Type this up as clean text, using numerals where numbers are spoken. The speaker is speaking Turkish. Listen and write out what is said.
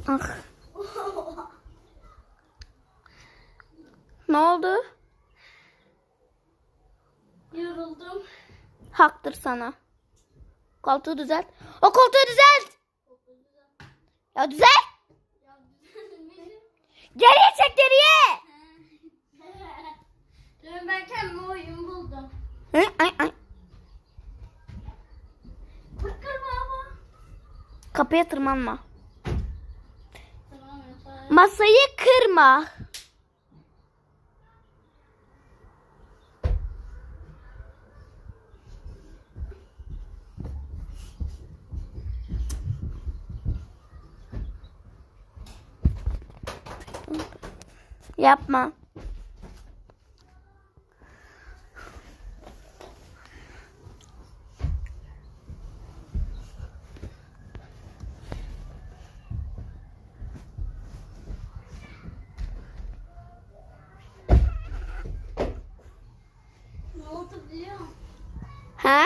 Ah. Ne oldu? Yoruldum. Haktır sana. Koltuğu düzelt. O koltuğu düzelt. Ya düzelt. Ya düzelmedim. Geriye çek geriye. Dün ben kendime oyun buldum. Ay. Kırma ama. Kapıya tırmanma. Tamam yeter. Masayı kırma. Yapma. Ne oldu biliyor musun? Ha?